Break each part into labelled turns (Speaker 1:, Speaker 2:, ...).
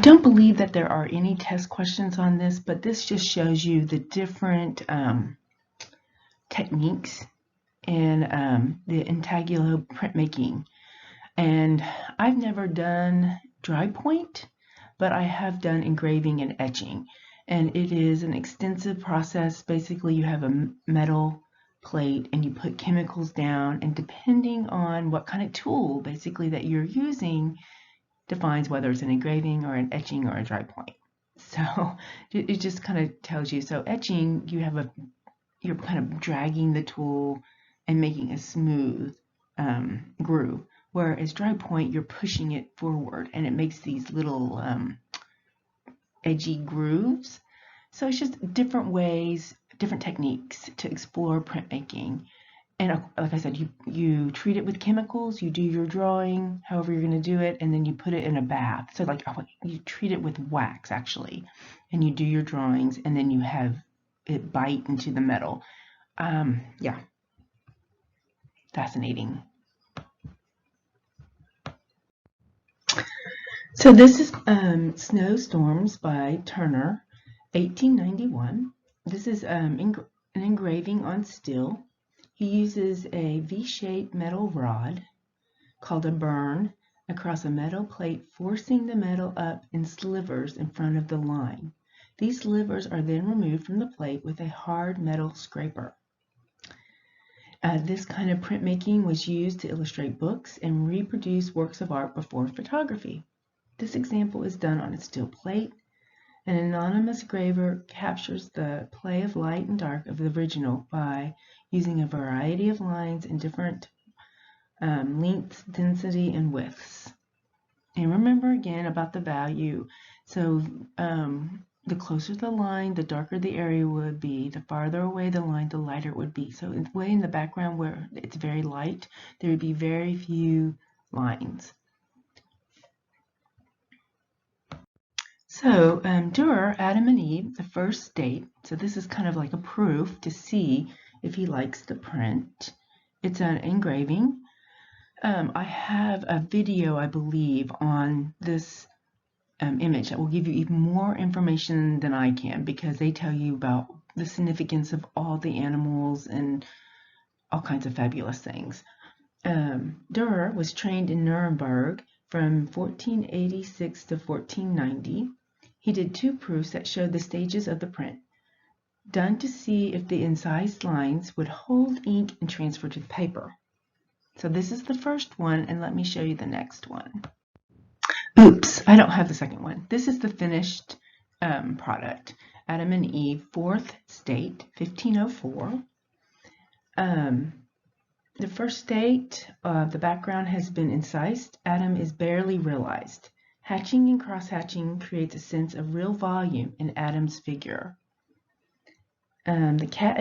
Speaker 1: don't believe that there are any test questions on this, but this just shows you the different techniques in the intaglio printmaking. And I've never done dry point, but I have done engraving and etching. And it is an extensive process. Basically, you have a metal plate and you put chemicals down, and depending on what kind of tool basically that you're using defines whether it's an engraving or an etching or a dry point. So it just kind of tells you. So etching, you're kind of dragging the tool and making a smooth groove, whereas dry point, you're pushing it forward and it makes these little edgy grooves. So it's just different ways, different techniques to explore printmaking. And like I said, you treat it with chemicals, you do your drawing, however you're going to do it, and then you put it in a bath. So like you treat it with wax actually, and you do your drawings, and then you have it bite into the metal. Yeah, fascinating. So this is Snowstorms by Turner, 1891. This is an engraving on steel. He uses a V-shaped metal rod called a burn across a metal plate, forcing the metal up in slivers in front of the line. These slivers are then removed from the plate with a hard metal scraper. This kind of printmaking was used to illustrate books and reproduce works of art before photography. This example is done on a steel plate. An anonymous graver captures the play of light and dark of the original by using a variety of lines in different lengths, density, and widths. And remember again about the value. So the closer the line, the darker the area would be. The farther away the line, the lighter it would be. So way in the background where it's very light, there would be very few lines. So Durer, Adam and Eve, the first state. So this is kind of like a proof to see if he likes the print. It's an engraving. I have a video, I believe, on this image that will give you even more information than I can, because they tell you about the significance of all the animals and all kinds of fabulous things. Durer was trained in Nuremberg from 1486 to 1490. He did 2 proofs that showed the stages of the print, done to see if the incised lines would hold ink and transfer to the paper. So this is the first one, and let me show you the next one. Oops, I don't have the second one. This is the finished product. Adam and Eve, 4th state, 1504. The first state, the background has been incised. Adam is barely realized. Hatching and cross-hatching creates a sense of real volume in Adam's figure. The cat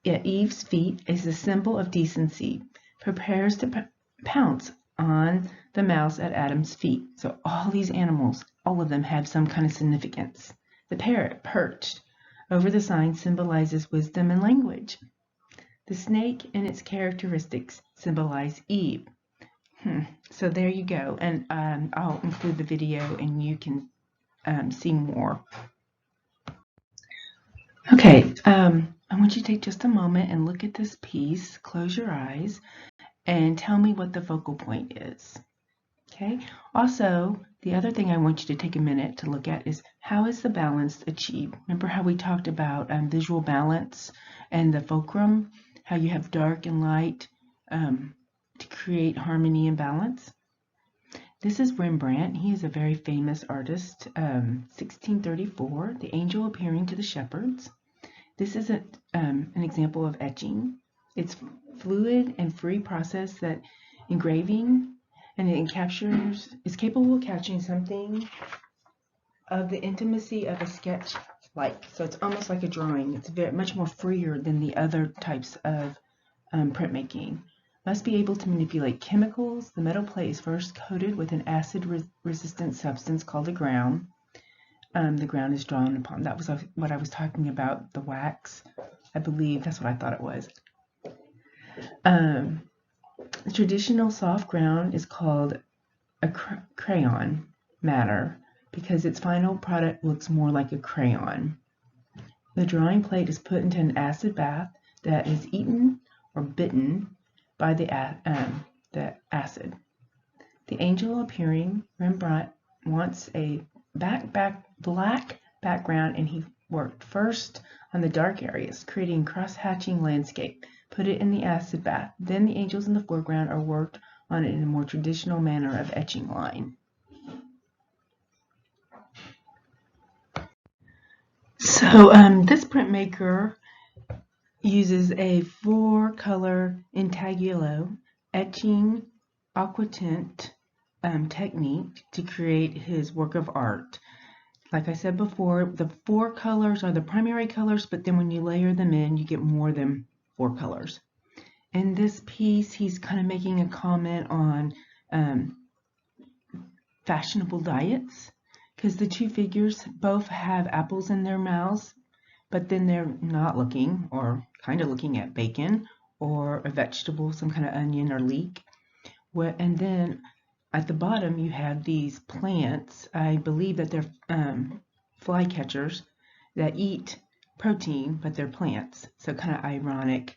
Speaker 1: at Eve's feet is a symbol of decency, prepares to pounce on the mouse at Adam's feet. So all these animals, all of them have some kind of significance. The parrot perched over the sign symbolizes wisdom and language. The snake and its characteristics symbolize Eve. So there you go, and I'll include the video and you can see more. Okay, I want you to take just a moment and look at this piece, close your eyes, and tell me what the focal point is. Okay, also, the other thing I want you to take a minute to look at is how is the balance achieved? Remember how we talked about visual balance and the fulcrum, how you have dark and light to create harmony and balance? This is Rembrandt. He is a very famous artist, 1634, The Angel Appearing to the Shepherds. This is an example of etching. It's fluid and free process that engraving, and it is capable of capturing something of the intimacy of a sketch like. So it's almost like a drawing. It's much more freer than the other types of printmaking. Must be able to manipulate chemicals. The metal plate is first coated with an acid-resistant substance called a ground. The ground is drawn upon. That was what I was talking about, the wax. I believe that's what I thought it was. The traditional soft ground is called a crayon matter. because its final product looks more like a crayon. The drawing plate is put into an acid bath that is eaten or bitten by the acid. The angel appearing, Rembrandt wants a black background, and he worked first on the dark areas, creating cross-hatching landscape. Put it in the acid bath. Then the angels in the foreground are worked on in a more traditional manner of etching line. So this printmaker uses a 4-color intaglio etching aquatint technique to create his work of art. Like I said before, the 4 colors are the primary colors, but then when you layer them in, you get more than 4 colors. In this piece, he's kind of making a comment on fashionable diets, because the 2 figures both have apples in their mouths, but then they're not looking, or kind of looking at bacon or a vegetable, some kind of onion or leek. And then at the bottom you have these plants. I believe that they're fly catchers that eat protein, but they're plants. So kind of ironic.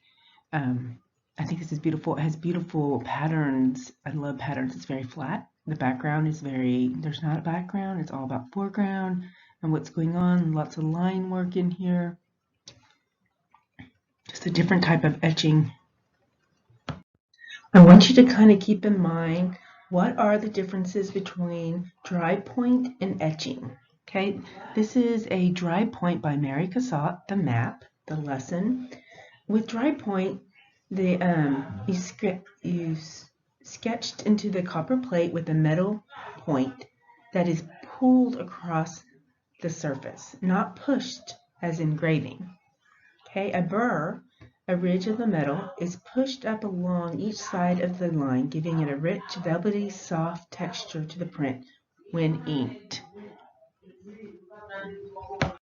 Speaker 1: I think this is beautiful. It has beautiful patterns. I love patterns. It's very flat. The background is there's not a background. It's all about foreground and what's going on. Lots of line work in here. Just a different type of etching. I want you to kind of keep in mind, what are the differences between dry point and etching? Okay, this is a dry point by Mary Cassatt, the map, the lesson. With dry point, you sketched into the copper plate with a metal point that is pulled across the surface, not pushed as engraving. Okay, a burr, a ridge of the metal, is pushed up along each side of the line, giving it a rich, velvety, soft texture to the print when inked.